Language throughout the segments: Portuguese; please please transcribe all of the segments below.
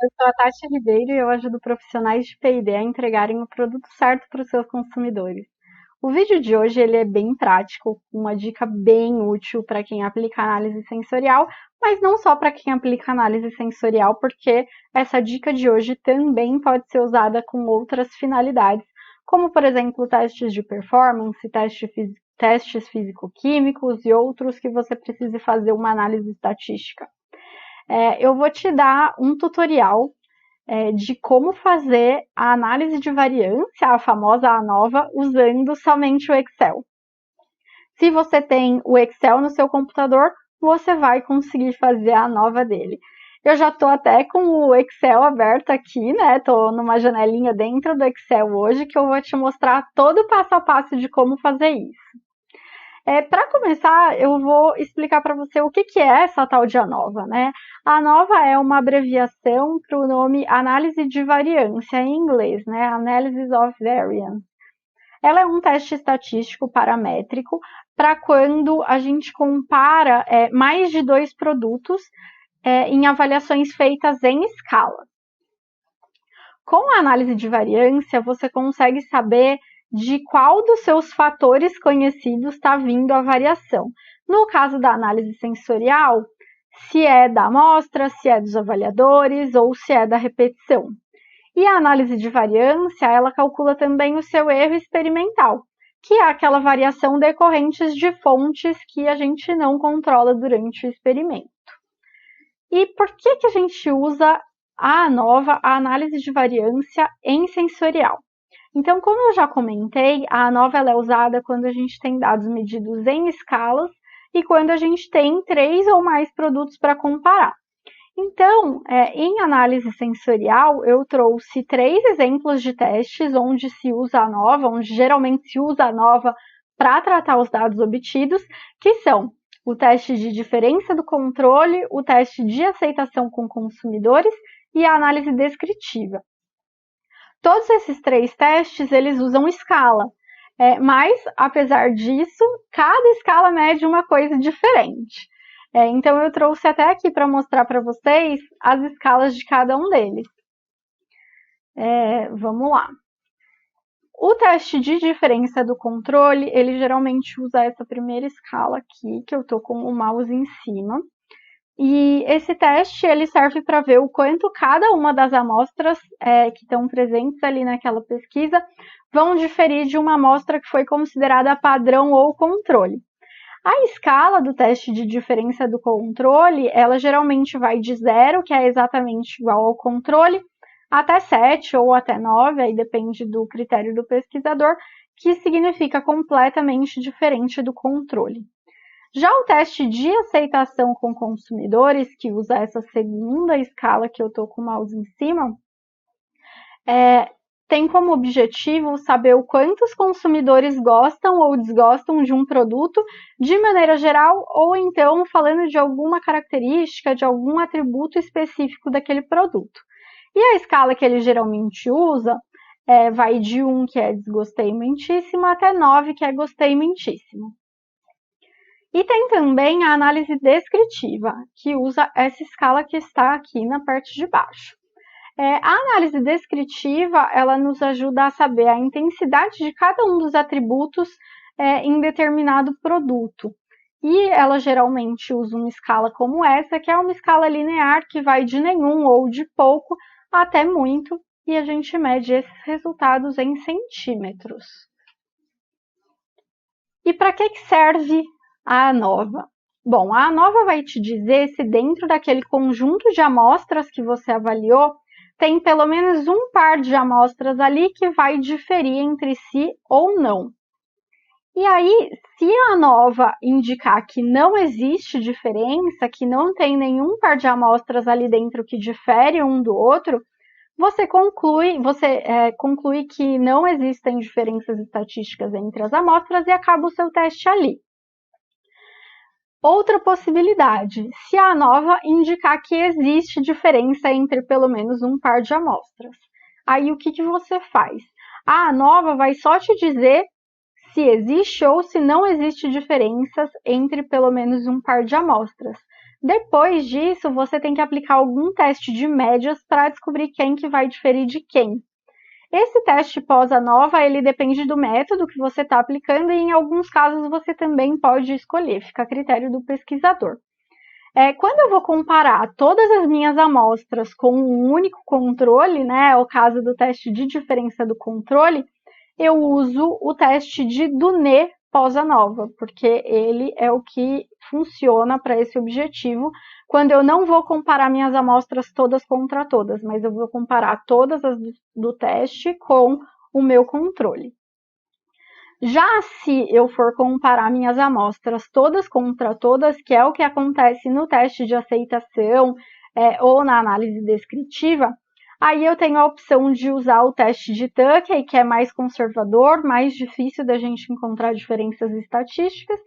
Eu sou a Tati Ribeiro e eu ajudo profissionais de P&D a entregarem o produto certo para os seus consumidores. O vídeo de hoje ele é bem prático, uma dica bem útil para quem aplica análise sensorial, mas não só para quem aplica análise sensorial, porque essa dica de hoje também pode ser usada com outras finalidades, como por exemplo testes de performance, testes físico-químicos e outros que você precise fazer uma análise estatística. Eu vou te dar um tutorial de como fazer a análise de variância, a famosa ANOVA, usando somente o Excel. Se você tem o Excel no seu computador, você vai conseguir fazer a ANOVA dele. Eu já estou até com o Excel aberto aqui, né? Estou numa janelinha dentro do Excel hoje que eu vou te mostrar todo o passo a passo de como fazer isso. Para começar, eu vou explicar para você o que é essa tal de ANOVA, né? A ANOVA é uma abreviação para o nome análise de variância em inglês, né? Analysis of Variance. Ela é um teste estatístico paramétrico para quando a gente compara mais de dois produtos em avaliações feitas em escala. Com a análise de variância, você consegue saber de qual dos seus fatores conhecidos está vindo a variação. No caso da análise sensorial, se é da amostra, se é dos avaliadores ou se é da repetição. E a análise de variância, ela calcula também o seu erro experimental, que é aquela variação decorrente de fontes que a gente não controla durante o experimento. E por que a gente usa a ANOVA, a análise de variância em sensorial? Então, como eu já comentei, a ANOVA ela é usada quando a gente tem dados medidos em escalas e quando a gente tem 3 ou mais produtos para comparar. Então, em análise sensorial, eu trouxe 3 exemplos de testes onde se usa a ANOVA, onde geralmente se usa a ANOVA para tratar os dados obtidos, que são o teste de diferença do controle, o teste de aceitação com consumidores e a análise descritiva. Todos esses 3 testes, eles usam escala, mas, apesar disso, cada escala mede uma coisa diferente. Então, eu trouxe até aqui para mostrar para vocês as escalas de cada um deles. Vamos lá. O teste de diferença do controle, ele geralmente usa essa primeira escala aqui, que eu estou com o mouse em cima. E esse teste ele serve para ver o quanto cada uma das amostras que estão presentes ali naquela pesquisa vão diferir de uma amostra que foi considerada padrão ou controle. A escala do teste de diferença do controle, ela geralmente vai de 0, que é exatamente igual ao controle, até 7 ou até 9, aí depende do critério do pesquisador, que significa completamente diferente do controle. Já o teste de aceitação com consumidores, que usa essa segunda escala que eu estou com o mouse em cima, tem como objetivo saber o quanto os consumidores gostam ou desgostam de um produto de maneira geral, ou então falando de alguma característica, de algum atributo específico daquele produto. E a escala que ele geralmente usa vai de 1, que é desgostei muitíssimo, até 9, que é gostei muitíssimo. E tem também a análise descritiva, que usa essa escala que está aqui na parte de baixo. A análise descritiva, ela nos ajuda a saber a intensidade de cada um dos atributos em determinado produto. E ela geralmente usa uma escala como essa, que é uma escala linear, que vai de nenhum ou de pouco até muito, e a gente mede esses resultados em centímetros. E para que serve a ANOVA? Bom, a ANOVA vai te dizer se dentro daquele conjunto de amostras que você avaliou, tem pelo menos um par de amostras ali que vai diferir entre si ou não. E aí, se a ANOVA indicar que não existe diferença, que não tem nenhum par de amostras ali dentro que difere um do outro, você conclui que não existem diferenças estatísticas entre as amostras e acaba o seu teste ali. Outra possibilidade, se a ANOVA indicar que existe diferença entre pelo menos um par de amostras. Aí o que você faz? A ANOVA vai só te dizer se existe ou se não existe diferenças entre pelo menos um par de amostras. Depois disso, você tem que aplicar algum teste de médias para descobrir quem que vai diferir de quem. Esse teste pós-ANOVA, ele depende do método que você está aplicando e em alguns casos você também pode escolher, fica a critério do pesquisador. Quando eu vou comparar todas as minhas amostras com um único controle, né, o caso do teste de diferença do controle, eu uso o teste de Duné pós-ANOVA, porque ele é o que funciona para esse objetivo, quando eu não vou comparar minhas amostras todas contra todas, mas eu vou comparar todas as do teste com o meu controle. Já se eu for comparar minhas amostras todas contra todas, que é o que acontece no teste de aceitação ou na análise descritiva, aí eu tenho a opção de usar o teste de Tukey, que é mais conservador, mais difícil da gente encontrar diferenças estatísticas,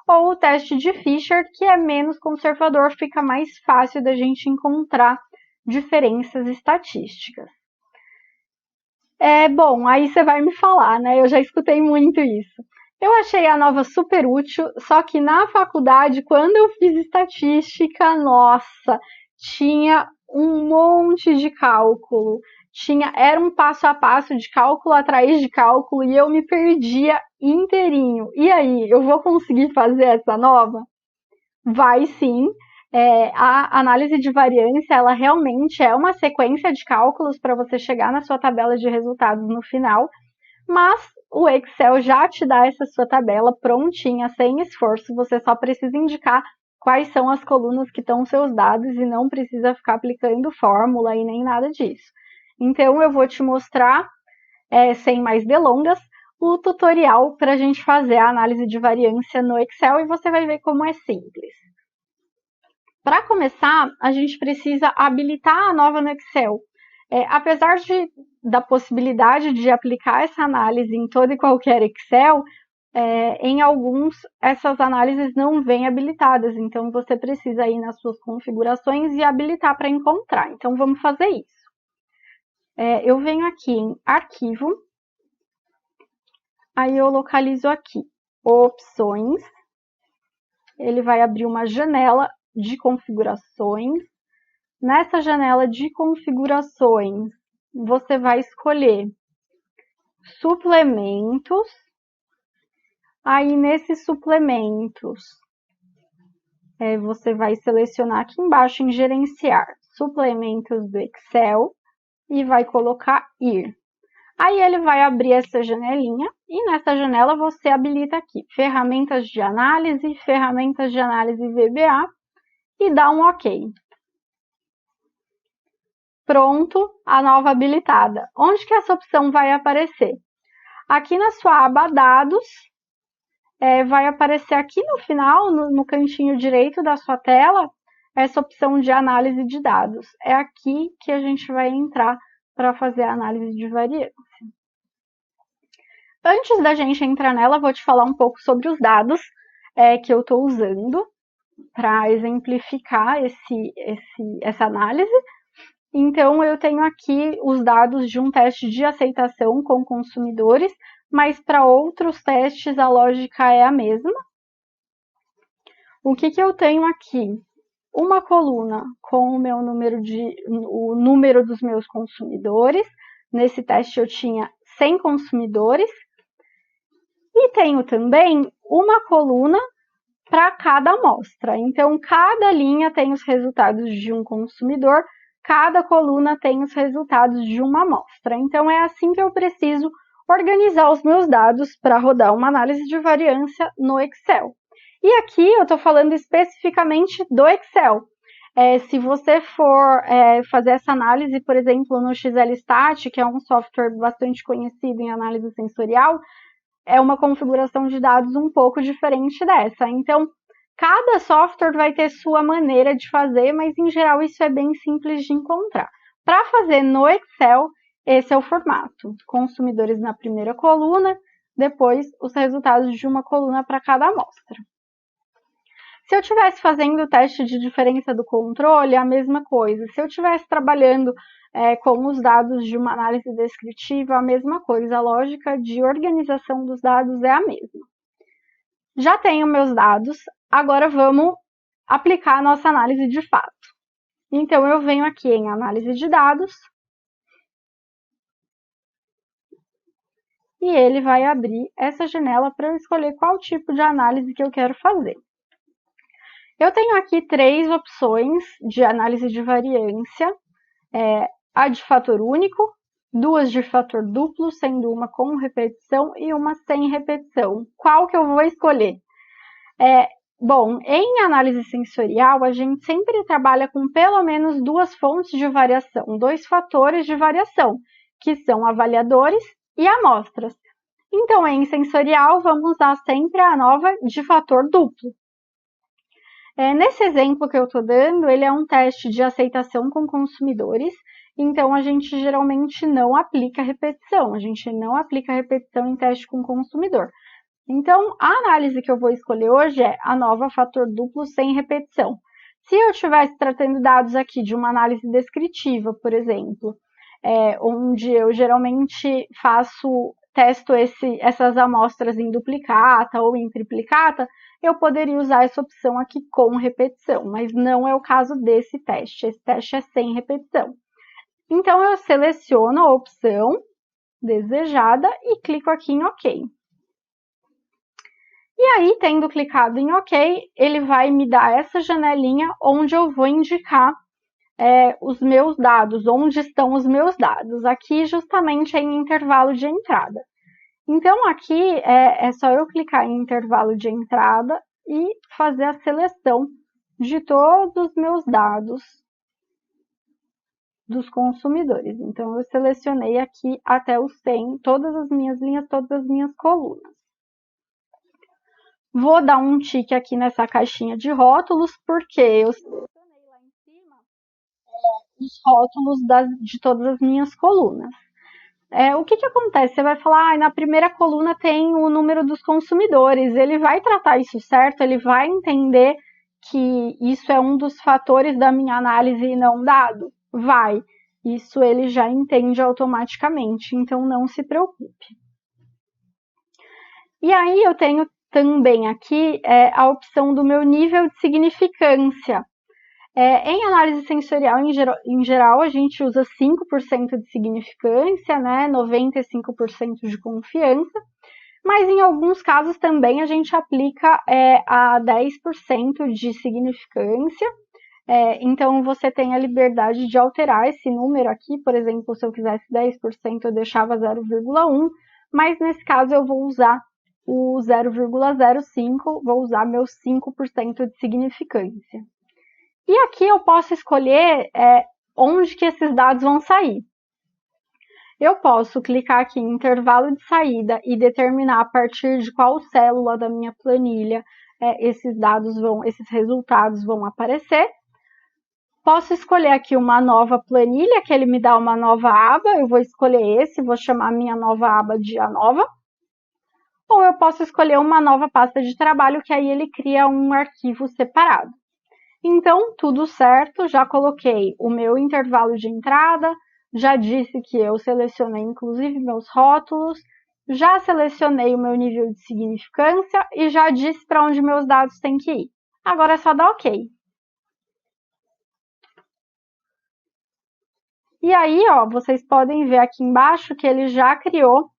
ou o teste de Fisher, que é menos conservador, fica mais fácil da gente encontrar diferenças estatísticas. Bom, aí você vai me falar, né? Eu já escutei muito isso. Eu achei a ANOVA super útil, só que na faculdade, quando eu fiz estatística, nossa, tinha um monte de cálculo. Era um passo a passo de cálculo atrás de cálculo e eu me perdia inteirinho. E aí, eu vou conseguir fazer essa ANOVA? Vai sim. A análise de variância, ela realmente é uma sequência de cálculos para você chegar na sua tabela de resultados no final, mas o Excel já te dá essa sua tabela prontinha, sem esforço, você só precisa indicar quais são as colunas que estão seus dados e não precisa ficar aplicando fórmula e nem nada disso. Então, eu vou te mostrar, sem mais delongas, o tutorial para a gente fazer a análise de variância no Excel e você vai ver como é simples. Para começar, a gente precisa habilitar a ANOVA no Excel. Apesar da possibilidade de aplicar essa análise em todo e qualquer Excel, em alguns essas análises não vêm habilitadas, então você precisa ir nas suas configurações e habilitar para encontrar. Então vamos fazer isso. Eu venho aqui em Arquivo, aí eu localizo aqui Opções, ele vai abrir uma janela de configurações. Nessa janela de configurações, você vai escolher suplementos. Aí, nesses suplementos, você vai selecionar aqui embaixo em gerenciar suplementos do Excel e vai colocar ir. Aí ele vai abrir essa janelinha e nessa janela você habilita aqui ferramentas de análise VBA e dá um OK. Pronto, a nova habilitada. Onde que essa opção vai aparecer? Aqui na sua aba Dados, vai aparecer aqui no final, no cantinho direito da sua tela, essa opção de análise de dados. É aqui que a gente vai entrar para fazer a análise de variância. Antes da gente entrar nela, vou te falar um pouco sobre os dados que eu estou usando para exemplificar essa análise. Então, eu tenho aqui os dados de um teste de aceitação com consumidores, mas para outros testes a lógica é a mesma. O que eu tenho aqui? Uma coluna com o número dos meus consumidores. Nesse teste eu tinha 100 consumidores. E tenho também uma coluna para cada amostra. Então, cada linha tem os resultados de um consumidor, cada coluna tem os resultados de uma amostra. Então, é assim que eu preciso organizar os meus dados para rodar uma análise de variância no Excel. E aqui eu estou falando especificamente do Excel. Se você for fazer essa análise, por exemplo, no XLStat, que é um software bastante conhecido em análise sensorial, é uma configuração de dados um pouco diferente dessa. Então, cada software vai ter sua maneira de fazer, mas em geral isso é bem simples de encontrar. Para fazer no Excel, esse é o formato. Consumidores na primeira coluna, depois os resultados de uma coluna para cada amostra. Se eu estivesse fazendo o teste de diferença do controle, é a mesma coisa. Se eu estivesse trabalhando com os dados de uma análise descritiva, a mesma coisa. A lógica de organização dos dados é a mesma. Já tenho meus dados, agora vamos aplicar a nossa análise de fato. Então, eu venho aqui em análise de dados e ele vai abrir essa janela para eu escolher qual tipo de análise que eu quero fazer. Eu tenho aqui 3 opções de análise de variância, a de fator único, 2 de fator duplo, sendo uma com repetição e uma sem repetição. Qual que eu vou escolher? Bom, em análise sensorial, a gente sempre trabalha com pelo menos 2 fontes de variação, 2 fatores de variação, que são avaliadores e amostras. Então, em sensorial, vamos usar sempre a ANOVA de fator duplo. Nesse exemplo que eu estou dando, ele é um teste de aceitação com consumidores, então a gente geralmente não aplica repetição, em teste com consumidor. Então, a análise que eu vou escolher hoje é ANOVA fator duplo sem repetição. Se eu estivesse tratando dados aqui de uma análise descritiva, por exemplo, onde eu geralmente testo essas amostras em duplicata ou em triplicata, eu poderia usar essa opção aqui com repetição, mas não é o caso desse teste. Esse teste é sem repetição. Então, eu seleciono a opção desejada e clico aqui em OK. E aí, tendo clicado em OK, ele vai me dar essa janelinha onde eu vou indicar os meus dados, onde estão os meus dados. Aqui, justamente em intervalo de entrada. Então, aqui é só eu clicar em intervalo de entrada e fazer a seleção de todos os meus dados dos consumidores. Então, eu selecionei aqui até os 100, todas as minhas linhas, todas as minhas colunas. Vou dar um tique aqui nessa caixinha de rótulos, porque eu selecionei lá em cima os rótulos de todas as minhas colunas. O que acontece? Você vai falar, na primeira coluna tem o número dos consumidores, ele vai tratar isso certo, ele vai entender que isso é um dos fatores da minha análise e não dado? Vai. Isso ele já entende automaticamente, então não se preocupe. E aí eu tenho também aqui a opção do meu nível de significância. Em análise sensorial, em geral, a gente usa 5% de significância, né, 95% de confiança, mas em alguns casos também a gente aplica a 10% de significância. Então, você tem a liberdade de alterar esse número aqui. Por exemplo, se eu quisesse 10%, eu deixava 0,1, mas nesse caso eu vou usar o 0,05, vou usar meus 5% de significância. E aqui eu posso escolher onde que esses dados vão sair. Eu posso clicar aqui em intervalo de saída e determinar a partir de qual célula da minha planilha esses resultados vão aparecer. Posso escolher aqui uma nova planilha, que ele me dá uma nova aba. Eu vou escolher vou chamar a minha nova aba de ANOVA. Ou eu posso escolher uma nova pasta de trabalho, que aí ele cria um arquivo separado. Então, tudo certo, já coloquei o meu intervalo de entrada, já disse que eu selecionei inclusive meus rótulos, já selecionei o meu nível de significância e já disse para onde meus dados têm que ir. Agora é só dar OK. E aí, vocês podem ver aqui embaixo que ele já criou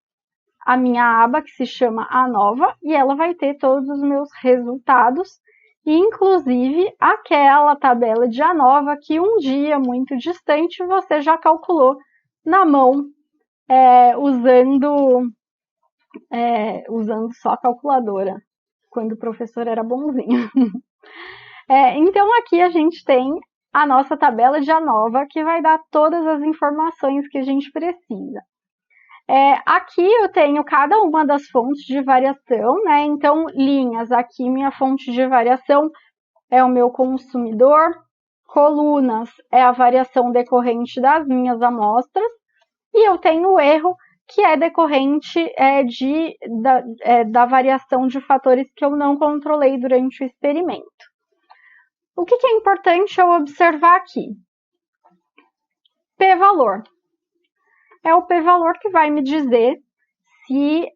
a minha aba, que se chama ANOVA, e ela vai ter todos os meus resultados, inclusive aquela tabela de ANOVA que um dia muito distante você já calculou na mão, usando só a calculadora, quando o professor era bonzinho. Então aqui a gente tem a nossa tabela de ANOVA, que vai dar todas as informações que a gente precisa. Aqui eu tenho cada uma das fontes de variação, né? Então, linhas, aqui minha fonte de variação é o meu consumidor, colunas é a variação decorrente das minhas amostras, e eu tenho o erro, que é decorrente da variação de fatores que eu não controlei durante o experimento. O que é importante eu observar aqui? P-valor. É o p-valor que vai me dizer se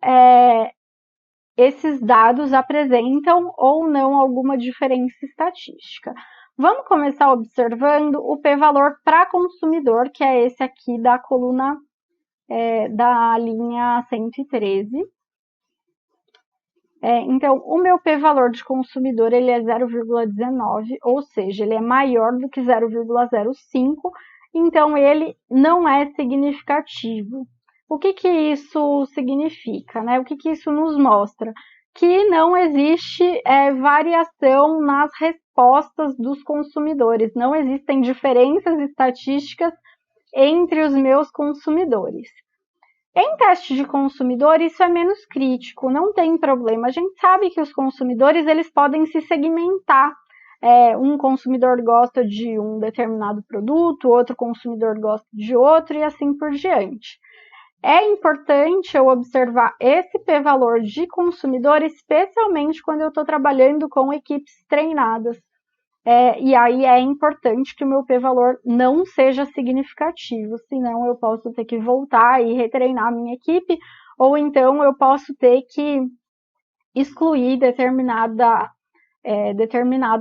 esses dados apresentam ou não alguma diferença estatística. Vamos começar observando o p-valor para consumidor, que é esse aqui da coluna da linha 113. Então, o meu p-valor de consumidor ele é 0,19, ou seja, ele é maior do que 0,05, então ele não é significativo. O que isso significa, né? O que isso nos mostra? Que não existe variação nas respostas dos consumidores, não existem diferenças estatísticas entre os meus consumidores. Em teste de consumidor, isso é menos crítico, não tem problema. A gente sabe que os consumidores eles podem se segmentar. Um consumidor gosta de um determinado produto, outro consumidor gosta de outro e assim por diante. É importante eu observar esse p-valor de consumidor, especialmente quando eu estou trabalhando com equipes treinadas. E aí é importante que o meu p-valor não seja significativo, senão eu posso ter que voltar e retreinar a minha equipe, ou então eu posso ter que excluir determinado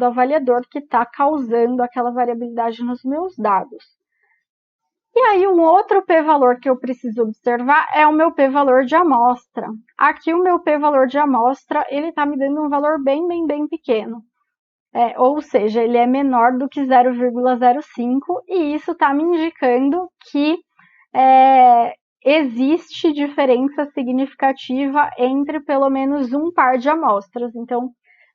avaliador que está causando aquela variabilidade nos meus dados. E aí um outro p-valor que eu preciso observar é o meu p-valor de amostra. Aqui o meu p-valor de amostra, ele está me dando um valor bem pequeno. Ou seja, ele é menor do que 0,05 e isso está me indicando que existe diferença significativa entre pelo menos um par de amostras. Então,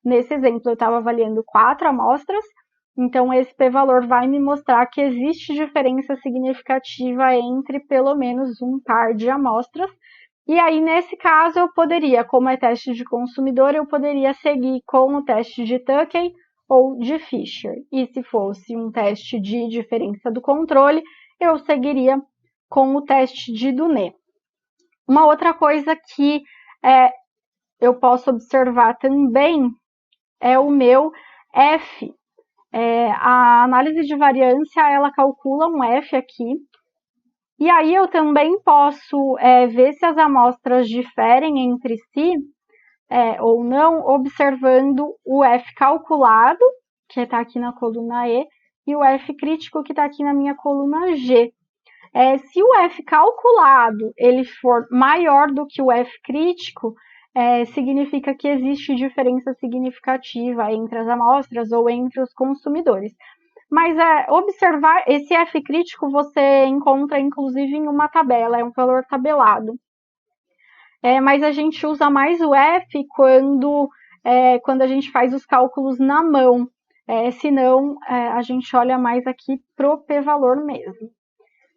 nesse exemplo, eu estava avaliando 4 amostras, então esse p-valor vai me mostrar que existe diferença significativa entre pelo menos um par de amostras. E aí, nesse caso, eu poderia, como é teste de consumidor, eu poderia seguir com o teste de Tukey ou de Fisher. E se fosse um teste de diferença do controle, eu seguiria com o teste de Duné. Uma outra coisa que eu posso observar também é o meu F. A análise de variância, ela calcula um F aqui. E aí eu também posso ver se as amostras diferem entre si, ou não, observando o F calculado, que está aqui na coluna E, e o F crítico, que está aqui na minha coluna G. Se o F calculado ele for maior do que o F crítico, significa que existe diferença significativa entre as amostras ou entre os consumidores. Mas observar esse F crítico você encontra inclusive em uma tabela, é um valor tabelado. Mas a gente usa mais o F quando a gente faz os cálculos na mão. Senão, a gente olha mais aqui pro p-valor mesmo.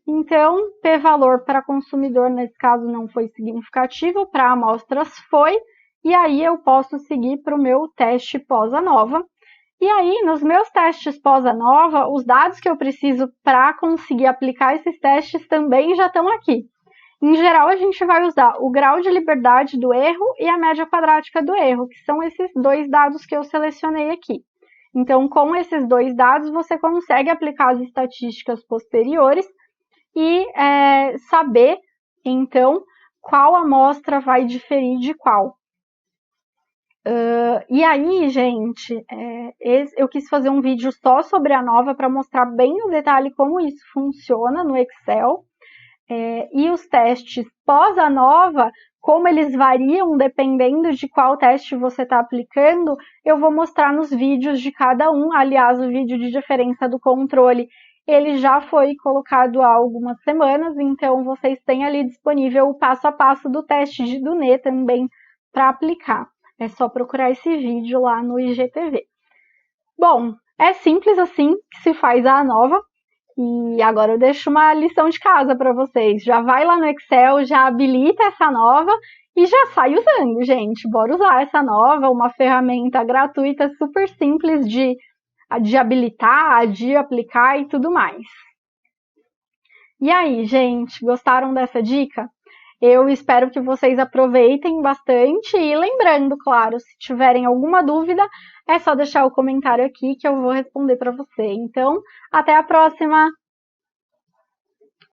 Então, p-valor para consumidor, nesse caso, não foi significativo, para amostras foi, e aí eu posso seguir para o meu teste pós-ANOVA. E aí, nos meus testes pós-ANOVA, os dados que eu preciso para conseguir aplicar esses testes também já estão aqui. Em geral, a gente vai usar o grau de liberdade do erro e a média quadrática do erro, que são esses dois dados que eu selecionei aqui. Então, com esses dois dados, você consegue aplicar as estatísticas posteriores e saber, então, qual amostra vai diferir de qual. E aí, gente, eu quis fazer um vídeo só sobre a ANOVA para mostrar bem no detalhe como isso funciona no Excel. E os testes pós-ANOVA, como eles variam dependendo de qual teste você está aplicando, eu vou mostrar nos vídeos de cada um. Aliás, o vídeo de diferença do controle, ele já foi colocado há algumas semanas, então vocês têm ali disponível o passo a passo do teste de Duné também para aplicar. É só procurar esse vídeo lá no IGTV. Bom, é simples assim que se faz a ANOVA. E agora eu deixo uma lição de casa para vocês. Já vai lá no Excel, já habilita essa ANOVA e já sai usando, gente. Bora usar essa ANOVA, uma ferramenta gratuita super simples de habilitar, de aplicar e tudo mais. E aí, gente, gostaram dessa dica? Eu espero que vocês aproveitem bastante e lembrando, claro, se tiverem alguma dúvida, é só deixar o comentário aqui que eu vou responder para você. Então, até a próxima!